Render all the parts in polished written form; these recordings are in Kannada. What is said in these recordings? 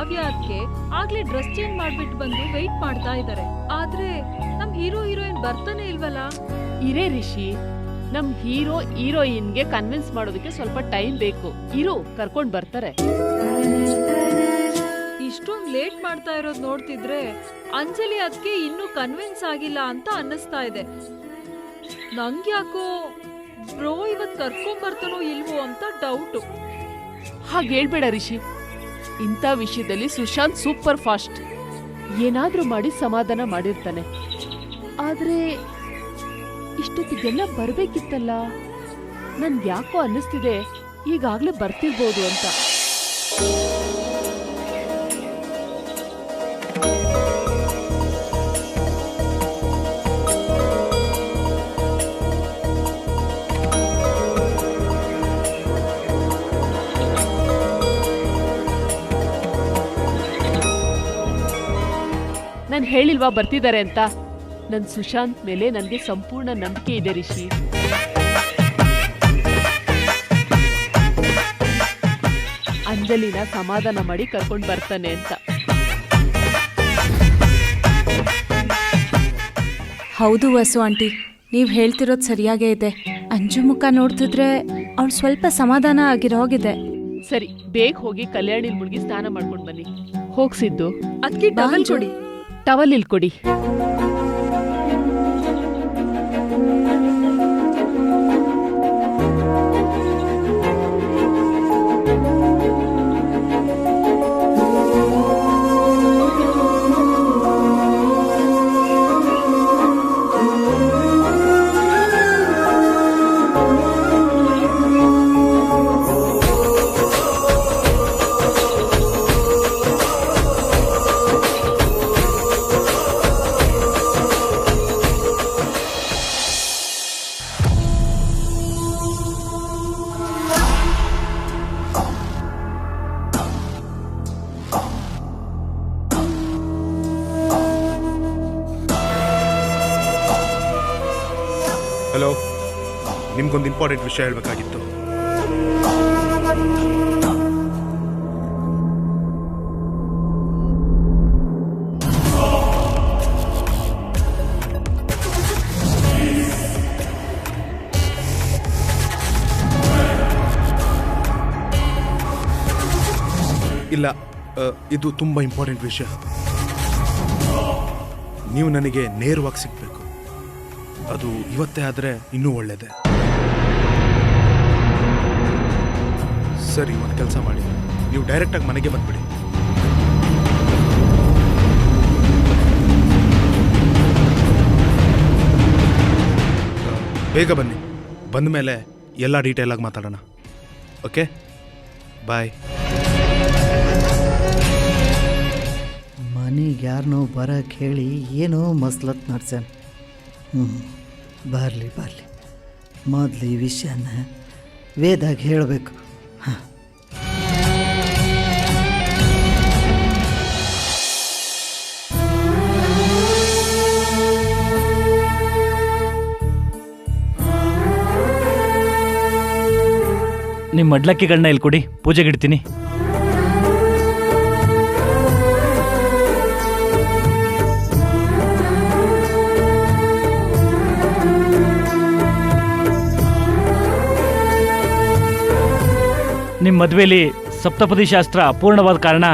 ಕಾವ್ಯ ಅದಕ್ಕೆ ಆಗ್ಲೇ ಡ್ರೆಸ್ ಚೇಂಜ್ ಮಾಡ್ಬಿಟ್ಟು ಬಂದು ವೆಯ್ಟ್ ಮಾಡ್ತಾ ಇದ್ದಾರೆ. ಆದ್ರೆ ನಮ್ ಹೀರೋಯಿನ್ ಬರ್ತಾನೆ ಇಲ್ವಲ್ಲ. ಇರೇ ರಿಷಿ, ನಮ್ ಹೀರೋಯಿನ್ಗೆ ಕನ್ವಿನ್ಸ್ ಮಾಡೋದಕ್ಕೆ ಸ್ವಲ್ಪ ಟೈಮ್ ಬೇಕು. ಕರ್ಕೊಂಡ್ ಬರ್ತಾರೆ. ಇಷ್ಟೊಂದ್ ಲೇಟ್ ಮಾಡ್ತಾ ಇರೋದ್ ನೋಡ್ತಿದ್ರೆ ಅಂಜಲಿ ಅದಕ್ಕೆ ಇನ್ನೂ ಕನ್ವಿನ್ಸ್ ಆಗಿಲ್ಲ ಅಂತ ಅನ್ನಿಸ್ತಾ ಇದೆ. ನಂಗ್ಯಾಕೋ ಬ್ರೋ ಇವತ್ ಕರ್ಕೊಂಡ್ ಬರ್ತಾನೋ ಇಲ್ವೋ ಅಂತ ಡೌಟು. ಹಾಗೆ ಹೇಳ್ಬೇಡ ರಿಷಿ, ಇಂಥ ವಿಷಯದಲ್ಲಿ ಸುಶಾಂತ್ ಸೂಪರ್ ಫಾಸ್ಟ್. ಏನಾದ್ರೂ ಮಾಡಿ ಸಮಾಧಾನ ಮಾಡಿರ್ತಾನೆ. ಆದ್ರೆ ಇಷ್ಟೊತ್ತಿಗೆಲ್ಲ ಬರ್ಬೇಕಿತ್ತಲ್ಲ. ನನ್ಗೆ ಯಾಕೋ ಅನ್ನಿಸ್ತಿದೆ ಈಗಾಗ್ಲೇ ಬರ್ತಿರ್ಬೋದು ಅಂತ. ನಾನು ಹೇಳಿಲ್ವಾ ಬರ್ತಿದ್ದಾರೆ ಅಂತ. ನನ್ ಸುಶಾಂತ್ ಮೇಲೆ ನನಗೆ ಸಂಪೂರ್ಣ ನಂಬಿಕೆ ಇದೆ ರಿಷಿ. ಅಂಜಲಿನ ಸಮಾಧಾನ ಮಾಡಿ ಕರ್ಕೊಂಡು ಬರ್ತಾನೆ ಅಂತ. ಹೌದು ವಸು ಆಂಟಿ, ನೀವು ಹೇಳ್ತಿರೋದು ಸರಿಯಾಗೇ ಇದೆ. ಅಂಜು ಮುಖ ನೋಡ್ತಿದ್ರೆ ಅವಳು ಸ್ವಲ್ಪ ಸಮಾಧಾನ ಆಗಿರೋಗಿದೆ. ಸರಿ, ಬೇಗ ಹೋಗಿ ಕಲ್ಯಾಣಿಲ್ ಮುಳುಗಿ ಸ್ನಾನ ಮಾಡ್ಕೊಂಡು ಬನ್ನಿ. ಹೋಗ್ಸಿದ್ದು ಅದಕ್ಕೆ ಟವಲ್ ಕೊಡಿ. ಟವಲ್ ಇಲ್ಲಿ ಕೊಡಿ. ಹಲೋ, ನಿಮ್ಗೊಂದು ಇಂಪಾರ್ಟೆಂಟ್ ವಿಷಯ ಹೇಳಬೇಕಾಗಿತ್ತು. ಇಲ್ಲ, ಇದು ತುಂಬಾ ಇಂಪಾರ್ಟೆಂಟ್ ವಿಷಯ. ನೀವು ನನಗೆ ನೇರವಾಗಿ ಸಿಗ್ಬೇಕು. ಅದು ಇವತ್ತೇ ಆದರೆ ಇನ್ನೂ ಒಳ್ಳೇದೆ. ಸರಿ, ಒಂದು ಕೆಲಸ ಮಾಡಿ, ನೀವು ಡೈರೆಕ್ಟಾಗಿ ಮನೆಗೆ ಬಂದ್ಬಿಡಿ. ಬೇಗ ಬನ್ನಿ. ಬಂದ ಮೇಲೆ ಎಲ್ಲ ಡೀಟೇಲಾಗಿ ಮಾತಾಡೋಣ. ಓಕೆ, ಬಾಯ್. ಮನೆಗೆ ಯಾರನ್ನೋ ಬರಕ್ಕೆ ಹೇಳಿ ಏನೋ ಮಸ್ಲತ್ ನಡ್ಸ್ಯಾನ. ಬರಲಿ ಮೊದಲು ಈ ವಿಷಯನ ವೇದಾಗ ಹೇಳಬೇಕು. ಹಾಂ, ನಿಮ್ಮ ಮಡ್ಲಕ್ಕಿಗಳನ್ನ ಇಲ್ಲಿ ಕೊಡಿ, ಪೂಜೆಗಿಡ್ತೀನಿ. ನಿಮ್ಮ ಮದುವೆಯಲ್ಲಿ ಸಪ್ತಪದಿ ಶಾಸ್ತ್ರ ಅಪೂರ್ಣವಾದ ಕಾರಣ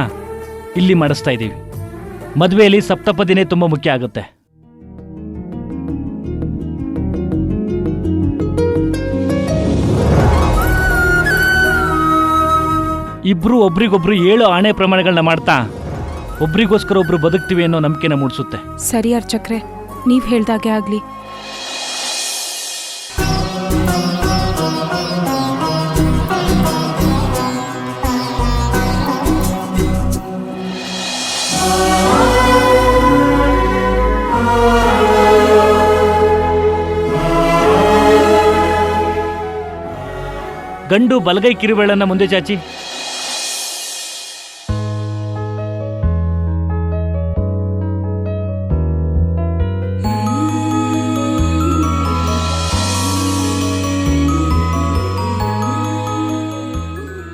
ಇಲ್ಲಿ ಮಾಡಿಸ್ತಾ ಇದ್ದೀವಿ. ಮದುವೆಯಲ್ಲಿ ಸಪ್ತಪದಿನೇ ತುಂಬ ಮುಖ್ಯ ಆಗುತ್ತೆ. ಇಬ್ರು ಒಬ್ರಿಗೊಬ್ರು 7 ಆಣೆ ಪ್ರಮಾಣಗಳನ್ನ ಮಾಡ್ತಾ ಒಬ್ರಿಗೋಸ್ಕರ ಒಬ್ರು ಬದುಕ್ತೀವಿ ಅನ್ನೋ ನಂಬಿಕೆನ ಮೂಡಿಸುತ್ತೆ. ಸರಿ ಅರ್ಚಕ್ರೆ, ನೀವು ಹೇಳ್ದಾಗೆ ಆಗಲಿ. ಗಂಡು ಬಲಗೈ ಕಿರುಬೆರಳನ್ನ ಮುಂದೆ ಚಾಚಿ.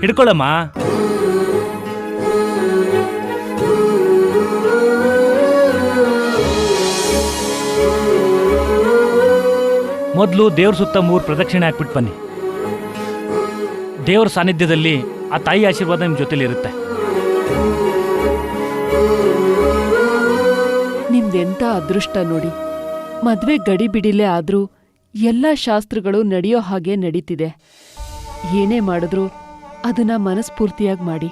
ಹಿಡ್ಕೊಳ್ಳಮ್ಮ. ಮೊದಲು ದೇವ್ರ ಸುತ್ತ 3 ಪ್ರದಕ್ಷಿಣೆ ಹಾಕ್ಬಿಟ್ಟು ಬನ್ನಿ. ದೇವ್ರ ಸಾನ್ನಿಧ್ಯದಲ್ಲಿ ಆ ತಾಯಿ ಆಶೀರ್ವಾದ ನಿಮ್ಮ ಜೊತೆಲಿ ಇರುತ್ತೆ. ನಿಮ್ದೆಂತ ಅದೃಷ್ಟ ನೋಡಿ. ಮದ್ವೆ ಗಡಿ ಬಿಡಿಲೇ ಆದ್ರೂ ಎಲ್ಲ ಶಾಸ್ತ್ರಗಳು ನಡೆಯೋ ಹಾಗೆ ನಡೀತಿದೆ. ಏನೇ ಮಾಡಿದ್ರು ಅದನ್ನ ಮನಸ್ಫೂರ್ತಿಯಾಗಿ ಮಾಡಿ.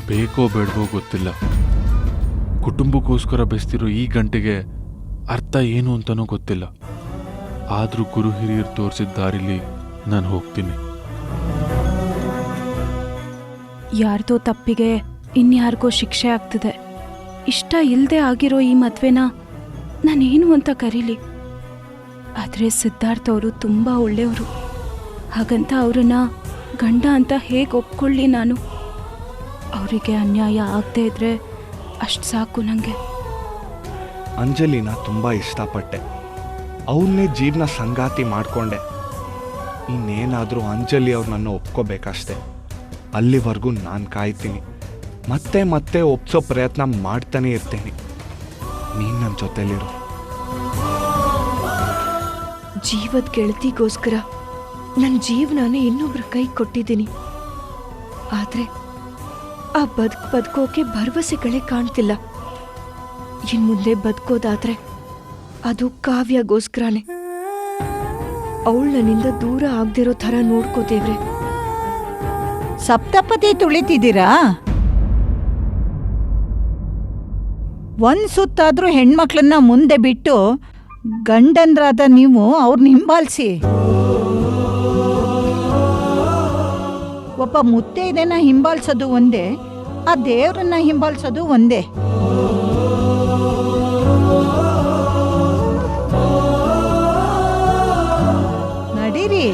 ಬೇಕೋ ಬೇಡವೋ ಗೊತ್ತಿಲ್ಲ, ಕುಟುಂಬಕ್ಕೋಸ್ಕರ ಬೆಸ್ತಿರೋ ಈ ಗಂಟೆಗೆ ಅರ್ಥ ಏನು ಅಂತನೂ ಗೊತ್ತಿಲ್ಲ. ಆದರೂ ಗುರು ಹಿರಿಯರು ತೋರಿಸಿದ ದಾರಿಲಿ ನಾನು ಹೋಗ್ತೀನಿ. ಯಾರ್ದೋ ತಪ್ಪಿಗೆ ಇನ್ಯಾರಿಗೋ ಶಿಕ್ಷೆ ಆಗ್ತಿದೆ. ಇಷ್ಟ ಇಲ್ಲದೆ ಆಗಿರೋ ಈ ಮದ್ವೆನ ನಾನೇನು ಅಂತ ಕರೀಲಿ? ಆದರೆ ಸಿದ್ಧಾರ್ಥ ಅವರು ತುಂಬ ಒಳ್ಳೆಯವರು. ಹಾಗಂತ ಅವ್ರನ್ನ ಗಂಡ ಅಂತ ಹೇಗೆ ಒಪ್ಕೊಳ್ಳಿ ನಾನು? ಅವರಿಗೆ ಅನ್ಯಾಯ ಆಗದೆ ಇದ್ರೆ ಅಷ್ಟು ಸಾಕು ನನಗೆ. ಅಂಜಲಿನ ತುಂಬ ಇಷ್ಟಪಟ್ಟೆ, ಅವನ್ನೇ ಜೀವನ ಸಂಗಾತಿ ಮಾಡಿಕೊಂಡೆ. ಇನ್ನೇನಾದರೂ ಅಂಜಲಿ ಅವ್ರು ನನ್ನ ಒಪ್ಕೋಬೇಕಷ್ಟೆ. ಅಲ್ಲಿವರೆಗೂ ನಾನು ಕಾಯ್ತೀನಿ, ಮತ್ತೆ ಮತ್ತೆ ಒಪ್ಸೋ ಪ್ರಯತ್ನ ಮಾಡ್ತಾನೆ ಇರ್ತೀನಿ. ನೀನು ನನ್ನ ಜೊತೆಲಿರು. ಜೀವದ ಗೆಳತಿಗೋಸ್ಕರ ನನ್ನ ಜೀವನನೇ ಇನ್ನೊಬ್ರ ಕೈ ಕೊಟ್ಟಿದ್ದೀನಿ. ಆದರೆ ಆ ಬದುಕೋಕೆ ಭರವಸೆಗಳೇ ಕಾಣ್ತಿಲ್ಲ. ಇನ್ ಮುಂದೆ ಬದುಕೋದಾದ್ರೆ ಅದು ಕಾವ್ಯಗೋಸ್ಕರನೇ. ಅವಳು ನನ್ನಿಂದ ದೂರ ಆಗದಿರೋ ಥರ ನೋಡ್ಕೋತೇವ್ರೆ. ಸಪ್ತಪದಿ ತುಳಿತಿದ್ದೀರಾ? ಒಂದ್ ಸುತ್ತಾದ್ರೂ ಹೆಣ್ಮಕ್ಳನ್ನ ಮುಂದೆ ಬಿಟ್ಟು ಗಂಡನ್ರಾದ ನೀವು ಅವ್ರನ್ನ ಹಿಂಬಾಲಿಸಿ. ಒಬ್ಬ ಮುತ್ತೈದೆನ ಹಿಂಬಾಲಿಸೋದು ಒಂದೇ, ಆ ದೇವ್ರನ್ನ ಹಿಂಬಾಲಿಸೋದು ಒಂದೇ. ನಡೀರಿ.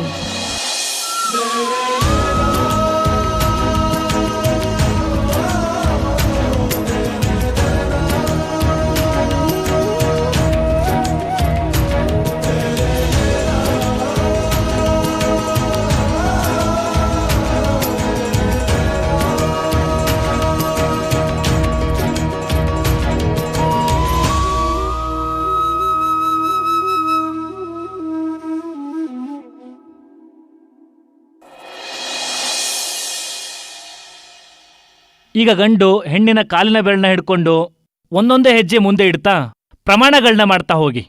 ಈಗ ಗಂಡು ಹೆಣ್ಣಿನ ಕಾಲಿನ ಬೆರಳನ್ನ ಹಿಡ್ಕೊಂಡು ಒಂದೊಂದೇ ಹೆಜ್ಜೆ ಮುಂದೆ ಇಡ್ತಾ ಪ್ರಮಾಣಗಳನ್ನ ಮಾಡ್ತಾ ಹೋಗಿ.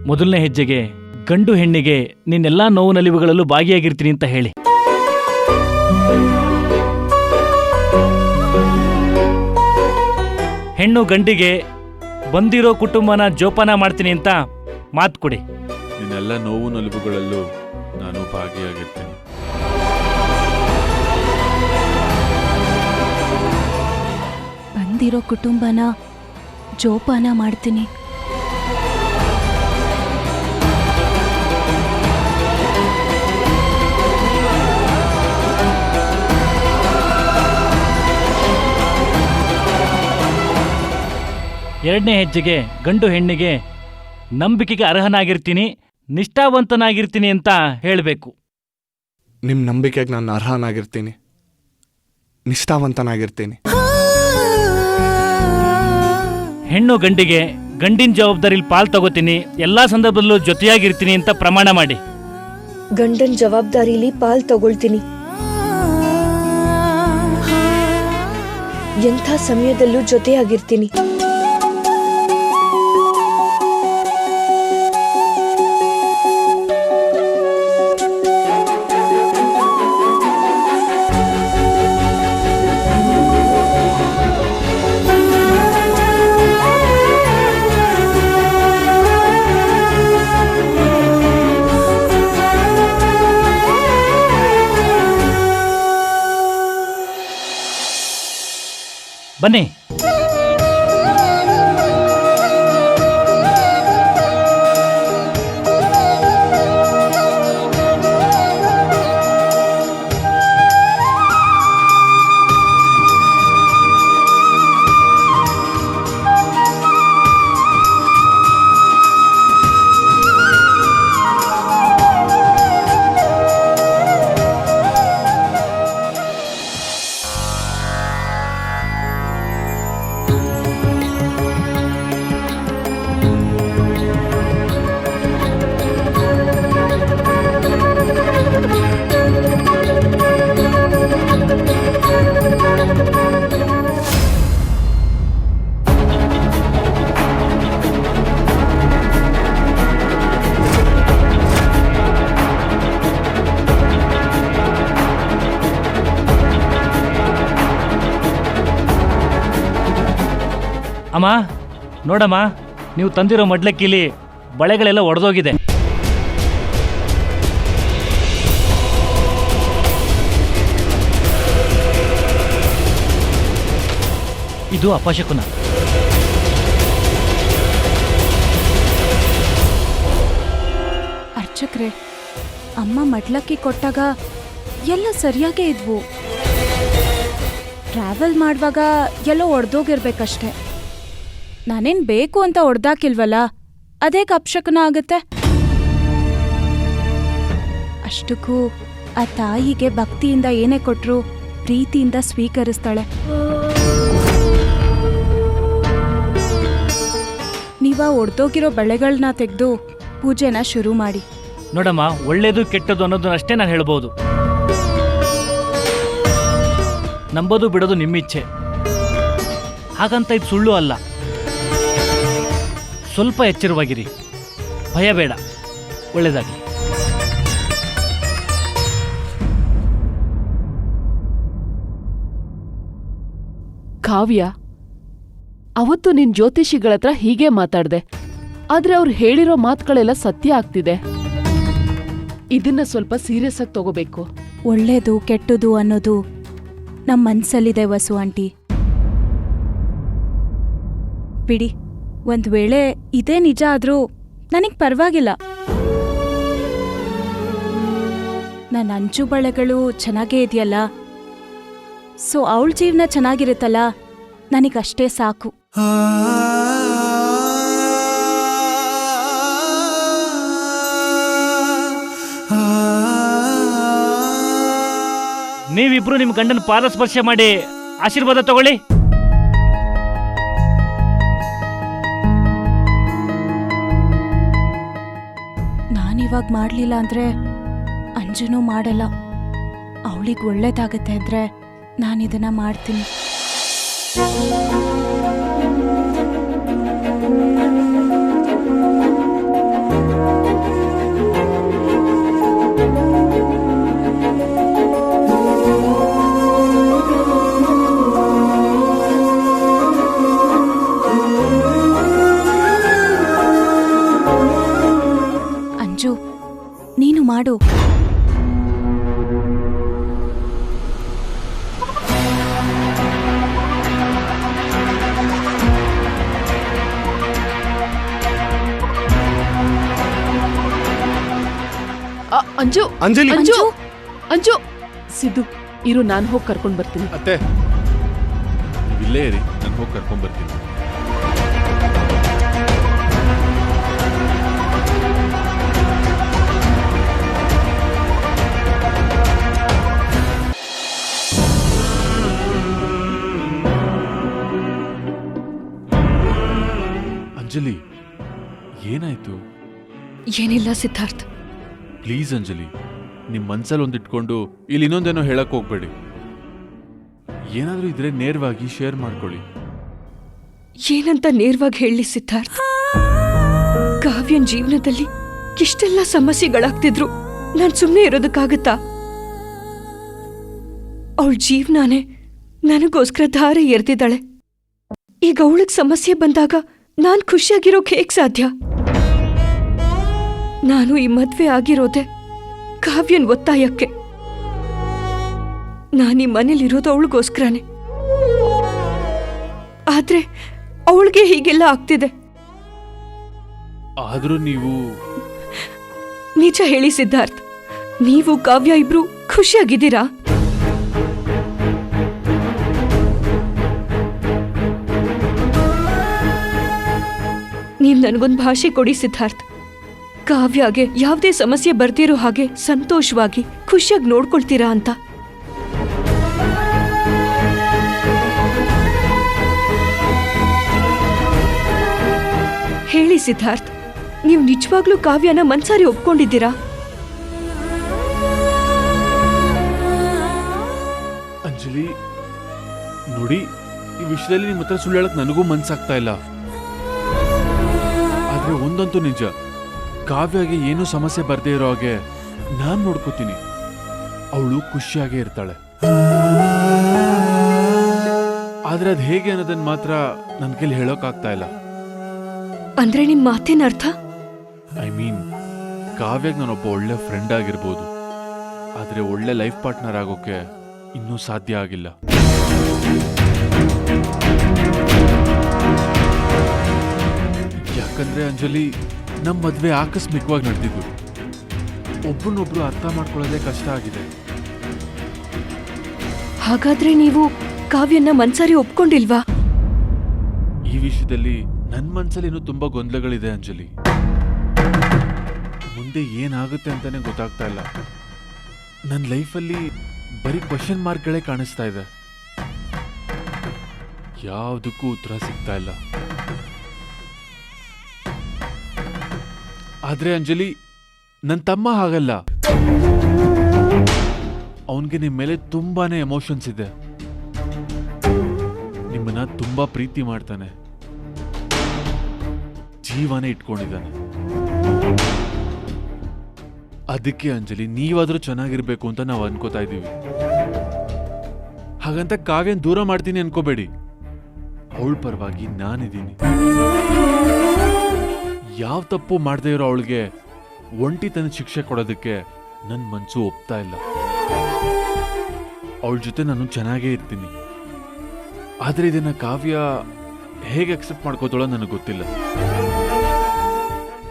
ಮೊದಲನೇ ಹೆಜ್ಜೆಗೆ ಗಂಡು ಹೆಣ್ಣಿಗೆ ನಿನ್ನೆಲ್ಲಾ ನೋವು ನಲಿವುಗಳಲ್ಲೂ ಭಾಗಿಯಾಗಿರ್ತೀನಿ ಅಂತ ಹೇಳಿ. ಹೆಣ್ಣು ಗಂಡಿಗೆ ಬಂದಿರೋ ಕುಟುಂಬನ ಜೋಪಾನ ಮಾಡ್ತೀನಿ ಅಂತ ಮಾತು ಕೊಡಿ. ನಿನ್ನೆಲ್ಲ ನೋವು ನಲಿವುಗಳಲ್ಲೂ ನಾನು ಭಾಗಿಯಾಗಿರ್ತೀನಿ. ಬಂದಿರೋ ಕುಟುಂಬನ ಜೋಪಾನ ಮಾಡ್ತೀನಿ. ಎರಡನೇ ಹೆಜ್ಜೆಗೆ ಗಂಡು ಹೆಣ್ಣಿಗೆ ನಂಬಿಕೆಗೆ ಅರ್ಹನಾಗಿರ್ತೀನಿ, ನಿಷ್ಠಾವಂತನಾಗಿರ್ತೀನಿ ಅಂತ ಹೇಳಬೇಕು. ನಿಮ್ಮ ನಂಬಿಕೆಗೆ ನಾನು ಅರ್ಹನಾಗಿರ್ತೀನಿ, ನಿಷ್ಠಾವಂತನಾಗಿರ್ತೀನಿ. ಹೆಣ್ಣು ಗಂಡಿಗೆ ಗಂಡಿನ ಜವಾಬ್ದಾರಿಲಿ ಪಾಲ್ ತಗೋತೀನಿ, ಎಲ್ಲಾ ಸಂದರ್ಭದಲ್ಲೂ ಜೊತೆಯಾಗಿರ್ತೀನಿ ಅಂತ ಪ್ರಮಾಣ ಮಾಡಿ. ಗಂಡನ್ ಜವಾಬ್ದಾರಿಲಿ ಪಾಲ್ ತಗೊಳ್ತೀನಿ. ಎಂಥ ಸಮಯದಲ್ಲೂ ಜೊತೆಯಾಗಿರ್ತೀನಿ. ಬನ್ನಿ. ಅಮ್ಮ ನೋಡಮ್ಮ, ನೀವು ತಂದಿರೋ ಮಡ್ಲಕ್ಕಿಲಿ ಬಳೆಗಳೆಲ್ಲ ಒಡೆದೋಗಿದೆ. ಇದು ಅಪಶಕುನ. ಅರ್ಚಕ್ರೆ, ಅಮ್ಮ ಮಡ್ಲಕ್ಕಿ ಕೊಟ್ಟಾಗ ಎಲ್ಲ ಸರಿಯಾಗೇ ಇದ್ವು. ಟ್ರಾವೆಲ್ ಮಾಡುವಾಗ ಎಲ್ಲೋ ಒಡೆದೋಗಿರ್ಬೇಕಷ್ಟೆ. ನಾನೇನ್ ಬೇಕು ಅಂತ ಒಡ್ದಾಕಿಲ್ವಲ್ಲ, ಅದೇ ಅಪಶಕುನ ಆಗತ್ತೆ. ಅಷ್ಟಕ್ಕೂ ಆ ತಾಯಿಗೆ ಭಕ್ತಿಯಿಂದ ಏನೇ ಕೊಟ್ರು ಪ್ರೀತಿಯಿಂದ ಸ್ವೀಕರಿಸ್ತಾಳೆ. ನೀವ ಒಡ್ದೋಗಿರೋ ಬಳೆಗಳನ್ನ ತೆಗೆದು ಪೂಜೆನ ಶುರು ಮಾಡಿ. ನೋಡಮ್ಮ, ಒಳ್ಳೇದು ಕೆಟ್ಟದ್ದು ಅನ್ನೋದನ್ನಷ್ಟೇ ನಾನು ಹೇಳ್ಬೋದು. ನಂಬೋದು ಬಿಡೋದು ನಿಮ್ಮಿಚ್ಛೆ. ಹಾಗಂತ ಇದು ಸುಳ್ಳು ಅಲ್ಲ. ಸ್ವಲ್ಪ ಎಚ್ಚರವಾಗಿರಿ, ಭಯ ಬೇಡ. ಒಳ್ಳೆಯದಾಗಲಿ. ಕಾವ್ಯ, ಅವತ್ತು ನಿನ್ ಜ್ಯೋತಿಷಿಗಳ ಹತ್ರ ಹೀಗೆ ಮಾತಾಡ್ದೆ, ಆದ್ರೆ ಅವ್ರು ಹೇಳಿರೋ ಮಾತುಗಳೆಲ್ಲ ಸತ್ಯ ಆಗ್ತಿದೆ. ಇದನ್ನ ಸ್ವಲ್ಪ ಸೀರಿಯಸ್ ಆಗಿ ತಗೋಬೇಕು. ಒಳ್ಳೇದು ಕೆಟ್ಟದು ಅನ್ನೋದು ನಮ್ಮ ಮನ್ಸಲ್ಲಿದೆ ವಸು ಆಂಟಿ. ಬಿಡಿ, ಒಂದ್ ವೇಳೆ ಇದೇ ನಿಜ ಆದ್ರೂ ನನಗ್ ಪರವಾಗಿಲ್ಲ. ನನ್ನ ಅಂಚು ಬಳೆಗಳು ಚೆನ್ನಾಗೇ ಇದೆಯಲ್ಲ, ಸೊ ಅವಳ ಜೀವನ ಚೆನ್ನಾಗಿರುತ್ತಲ್ಲ, ನನಗಷ್ಟೇ ಸಾಕು. ನೀವಿಬ್ರು ನಿಮ್ ಗಂಡನ ಪಾದ ಸ್ಪರ್ಶ ಮಾಡಿ ಆಶೀರ್ವಾದ ತಗೊಳ್ಳಿ. ನಾನಿವಾಗ ಮಾಡ್ಲಿಲ್ಲ ಅಂದ್ರೆ ಅಂಜನೂ ಮಾಡಲ್ಲ. ಅವಳಿಗೆ ಒಳ್ಳೇದಾಗತ್ತೆ ಅಂದ್ರೆ ನಾನಿದನ್ನ ಮಾಡ್ತೀನಿ. ಅಂಜು, ನೀನು ಮಾಡು. ಅಂಜು, ಅಂಜಲಿ, ಅಂಜು, ಅಂಜು. ಸಿದ್ದು, ಇರು, ನಾನು ಹೋಗಿ ಕರ್ಕೊಂಡ್ ಬರ್ತೀನಿ. ಅತ್ತೆ, ಇಲ್ಲೇ ಇರಿ, ನಾನು ಹೋಗಿ ಕರ್ಕೊಂಡ್ ಬರ್ತೀನಿ. ಅಂಜಲಿ ಏನಾಯ್ತು? ಏನಿಲ್ಲ ಸಿದ್ಧಾರ್ಥ್. ಪ್ಲೀಸ್ ಅಂಜಲಿ, ನಿಮ್ಮ ಮನ್ಸಲ್ಲಿ ಒಂದಿಟ್ಕೊಂಡು ಇಲ್ಲಿ ಇನ್ನೊಂದೇನೋ ಹೇಳಕ್ ಹೋಗ್ಬೇಡಿ. ಏನಾದ್ರೂ ಇದ್ರೆ ನೇರವಾಗಿ ಶೇರ್ ಮಾಡ್ಕೊಳ್ಳಿ. ಏನಂತ ನೇರವಾಗಿ ಹೇಳಿ ಸಿದ್ಧಾರ್ಥ್? ಕಾವ್ಯನ್ ಜೀವನದಲ್ಲಿ ಇಷ್ಟೆಲ್ಲ ಸಮಸ್ಯೆಗಳಾಗ್ತಿದ್ರು ನಾನು ಸುಮ್ಮನೆ ಇರೋದಕ್ಕಾಗತ್ತಾ? ಅವಳ ಜೀವನಾನೇ ನನಗೋಸ್ಕರ ಧಾರೆ ಎರ್ದಿದ್ದಾಳೆ. ಈಗ ಅವಳಿಗೆ ಸಮಸ್ಯೆ ಬಂದಾಗ ನಾನ್ ಖುಷಿಯಾಗಿರೋಕ್ ಹೇಗ್ ಸಾಧ್ಯ? ನಾನು ಈ ಮದ್ವೆ ಆಗಿರೋದೆ ಕಾವ್ಯನ್ ಒತ್ತಾಯಕ್ಕೆ. ನಾನೀ ಮನೇಲಿರೋದು ಅವಳಿಗೋಸ್ಕರನೇ. ಆದ್ರೆ ಅವಳಿಗೆ ಹೀಗೆಲ್ಲ ಆಗ್ತಿದೆ. ಆದ್ರೂ ನೀವು ನಿಜ ಹೇಳಿ ಸಿದ್ಧಾರ್ಥ್, ನೀವು ಕಾವ್ಯ ಇಬ್ರು ಖುಷಿಯಾಗಿದ್ದೀರಾ? ನೀವ್ ನನಗೊಂದು ಭಾಷೆ ಕೊಡಿ ಸಿದ್ಧಾರ್ಥ್. ಕಾವ್ಯಗೆ ಯಾವುದೇ ಸಮಸ್ಯೆ ಬರ್ದಿರೋ ಹಾಗೆ ಸಂತೋಷವಾಗಿ ಖುಷಿಯಾಗಿ ನೋಡ್ಕೊಳ್ತೀರಾ ಅಂತ. ಹೇಳಿ ಸಿದ್ಧಾರ್ಥ್, ನೀವು ನಿಜವಾಗ್ಲೂ ಕಾವ್ಯನ ಮನ್ಸಾರಿ ಒಪ್ಕೊಂಡಿದ್ದೀರಾ? ಅಂಜಲಿ ನೋಡಿ, ಈ ವಿಷಯದಲ್ಲಿ ನಿಮ್ಮ ಹತ್ರ ಸುಳ್ಳು ಹೇಳಕ್ ನನಗೂ ಮನ್ಸಾಗ್ತಾ ಇಲ್ಲ. ಆದ್ರೆ ಒಂದಂತೂ ನಿಜ, ಕಾವ್ಯಗೆ ಏನೂ ಸಮಸ್ಯೆ ಬರ್ದೇ ಇರೋ ಹಾಗೆ ನಾನ್ ನೋಡ್ಕೋತೀನಿ. ಅವಳು ಖುಷಿಯಾಗೇ ಇರ್ತಾಳೆ. ಆದ್ರೆ ಅದ್ ಹೇಗೆ ಅನ್ನೋದನ್ನ ಮಾತ್ರ ನನ್ ಕೈಲಿ ಹೇಳೋಕ್ಕಾಗ್ತಾ ಇಲ್ಲ. ಅಂದ್ರೆ ನಿಮ್ ಮಾತೇನ ಅರ್ಥ? ಐ ಮೀನ್, ಕಾವ್ಯಗೆ ನಾನೊಬ್ಬ ಒಳ್ಳೆ ಫ್ರೆಂಡ್ ಆಗಿರ್ಬೋದು, ಆದ್ರೆ ಒಳ್ಳೆ ಲೈಫ್ ಪಾರ್ಟ್ನರ್ ಆಗೋಕೆ ಇನ್ನೂ ಸಾಧ್ಯ ಆಗಿಲ್ಲ. ಯಾಕಂದ್ರೆ ಅಂಜಲಿ, ನಮ್ಮ ಮದ್ವೆ ಆಕಸ್ಮಿಕವಾಗಿ ನಡೆದಿದ್ದು. ಒಬ್ಬನೊಬ್ರು ಅರ್ಥ ಮಾಡ್ಕೊಳ್ಳೋದೇ ಕಷ್ಟ ಆಗಿದೆ. ಹಾಗಾದ್ರೆ ನೀವು ಕಾವ್ಯನ ಮನ್ಸಾರಿ ಒಪ್ಕೊಂಡಿಲ್ವಾ? ಈ ವಿಷಯದಲ್ಲಿ ನನ್ನ ಮನ್ಸಲ್ಲಿ ಇನ್ನೂ ತುಂಬಾ ಗೊಂದಲಗಳಿದೆ ಅಂಜಲಿ. ಮುಂದೆ ಏನಾಗುತ್ತೆ ಅಂತಾನೆ ಗೊತ್ತಾಗ್ತಾ ಇಲ್ಲ. ನನ್ನ ಲೈಫಲ್ಲಿ ಬರೀ ಕ್ವಶನ್ ಮಾರ್ಕ್ಗಳೇ ಕಾಣಿಸ್ತಾ ಇದೆ. ಯಾವುದಕ್ಕೂ ಉತ್ತರ ಸಿಗ್ತಾ ಇಲ್ಲ. ಆದ್ರೆ ಅಂಜಲಿ, ನನ್ನ ತಮ್ಮ ಹಾಗಲ್ಲ. ಅವನಿಗೆ ನಿಮ್ಮ ಮೇಲೆ ತುಂಬಾನೇ ಎಮೋಷನ್ಸ್ ಇದೆ. ನಿಮ್ಮನ್ನ ತುಂಬಾ ಪ್ರೀತಿ ಮಾಡ್ತಾನೆ, ಜೀವನೇ ಇಟ್ಕೊಂಡಿದ್ದಾನೆ. ಅದಕ್ಕೆ ಅಂಜಲಿ, ನೀವಾದ್ರೂ ಚೆನ್ನಾಗಿರ್ಬೇಕು ಅಂತ ನಾವು ಅನ್ಕೋತಾ ಇದ್ದೀವಿ. ಹಾಗಂತ ಕಾವ್ಯನ್ ದೂರ ಮಾಡ್ತೀನಿ ಅನ್ಕೋಬೇಡಿ. ಅವಳ ಪರವಾಗಿ ನಾನಿದ್ದೀನಿ. ಯಾವ ತಪ್ಪು ಮಾಡದೇ ಇರೋ ಅವಳಿಗೆ ಒಂಟಿತನ ಶಿಕ್ಷೆ ಕೊಡೋದಕ್ಕೆ ನನ್ನ ಮನ್ಸು ಒಪ್ತಾ ಇಲ್ಲ. ಅವಳ ಜೊತೆ ನಾನು ಚೆನ್ನಾಗೇ ಇರ್ತೀನಿ. ಆದ್ರೆ ಇದನ್ನ ಕಾವ್ಯ ಹೇಗೆ ಅಕ್ಸೆಪ್ಟ್ ಮಾಡ್ಕೋತಾಳೋ ನನಗೆ ಗೊತ್ತಿಲ್ಲ.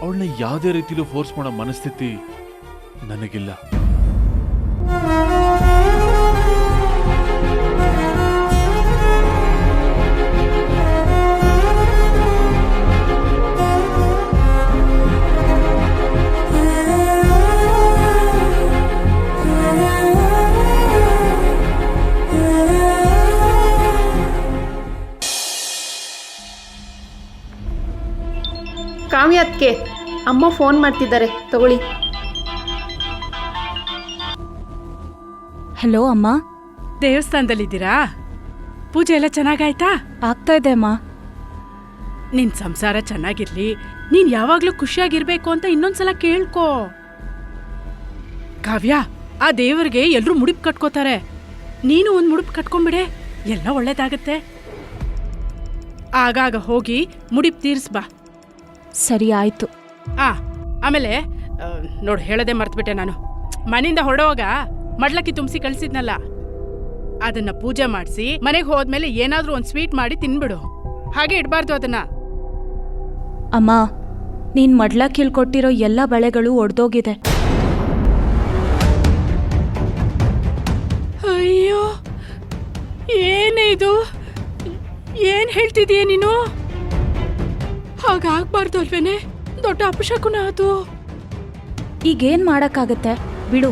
ಅವಳನ್ನ ಯಾವುದೇ ರೀತಿಲೂ ಫೋರ್ಸ್ ಮಾಡೋ ಮನಸ್ಥಿತಿ ನನಗಿಲ್ಲ. ಕಾವ್ಯ ಅದ್ಕೆ ಅಮ್ಮ ಫೋನ್ ಮಾಡ್ತಿದ್ದಾರೆ, ತಗೊಳ್ಳಿ. ಹಲೋ ಅಮ್ಮ. ದೇವಸ್ಥಾನದಲ್ಲಿದ್ದೀರಾ? ಪೂಜೆ ಎಲ್ಲ ಚೆನ್ನಾಗಾಯ್ತಾ? ಆಗ್ತಾ ಇದೆ ಅಮ್ಮ. ನಿನ್ ಸಂಸಾರ ಚೆನ್ನಾಗಿರ್ಲಿ, ನೀನ್ ಯಾವಾಗ್ಲೂ ಖುಷಿಯಾಗಿರ್ಬೇಕು ಅಂತ ಇನ್ನೊಂದ್ಸಲ ಕೇಳ್ಕೋ. ಕಾವ್ಯ, ಆ ದೇವರಿಗೆ ಎಲ್ರೂ ಮುಡುಪು ಕಟ್ಕೋತಾರೆ. ನೀನು ಒಂದ್ ಮುಡುಪು ಕಟ್ಕೊಂಡ್ಬಿಡೆ, ಎಲ್ಲ ಒಳ್ಳೇದಾಗತ್ತೆ. ಆಗಾಗ ಹೋಗಿ ಮುಡಿಪು ತೀರ್ಸ್ಬಾ. ಸರಿ ಆಯ್ತು. ಆಮೇಲೆ ನೋಡು, ಹೇಳದೆ ಮರ್ತ್ಬಿಟ್ಟೆ ನಾನು. ಮನೆಯಿಂದ ಹೊರಡುವಾಗ ಮಡ್ಲಕ್ಕಿ ತುಂಬಿಸಿ ಕಳಿಸಿದ್ನಲ್ಲ, ಅದನ್ನ ಪೂಜೆ ಮಾಡಿಸಿ ಮನೆಗೆ ಹೋದ್ಮೇಲೆ ಏನಾದ್ರೂ ಒಂದು ಸ್ವೀಟ್ ಮಾಡಿ ತಿನ್ಬಿಡು. ಹಾಗೆ ಇಡಬಾರ್ದು ಅದನ್ನ. ಅಮ್ಮ, ನೀನ್ ಮಡ್ಲಕ್ಕಿಲ್ ಕೊಟ್ಟಿರೋ ಎಲ್ಲ ಬಳೆಗಳು ಒಡ್ದೋಗಿದೆ. ಅಯ್ಯೋ, ಏನೇ ಇದು? ಏನ್ ಹೇಳ್ತಿದೀಯ ನೀನು? ಹಾಗಾಗ್ಬಾರ್ದು ಅಲ್ವೇನೆ? ದೊಡ್ಡ ಅಪಶಕುನ ಅದು. ಈಗೇನ್ ಮಾಡಕ್ಕಾಗತ್ತೆ, ಬಿಡು.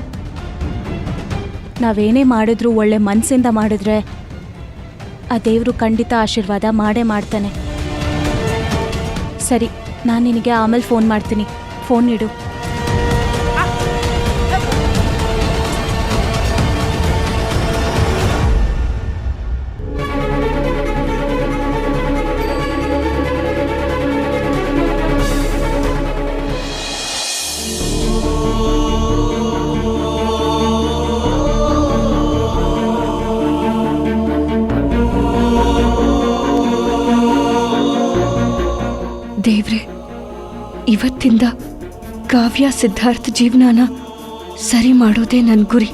ನಾವೇನೇ ಮಾಡಿದ್ರೂ ಒಳ್ಳೆ ಮನ್ಸಿಂದ ಮಾಡಿದ್ರೆ ಆ ದೇವ್ರು ಖಂಡಿತ ಆಶೀರ್ವಾದ ಮಾಡೇ ಮಾಡ್ತಾನೆ. ಸರಿ, ನಾನು ನಿನಗೆ ಆಮೇಲೆ ಫೋನ್ ಮಾಡ್ತೀನಿ. ಫೋನ್ ಇಡು. ದೇವ್ರೆ, ಇವತ್ತಿಂದ ಕಾವ್ಯ ಸಿದ್ಧಾರ್ಥ್ ಜೀವನನ ಸರಿ ಮಾಡೋದೇ ನನ್ನ ಗುರಿ.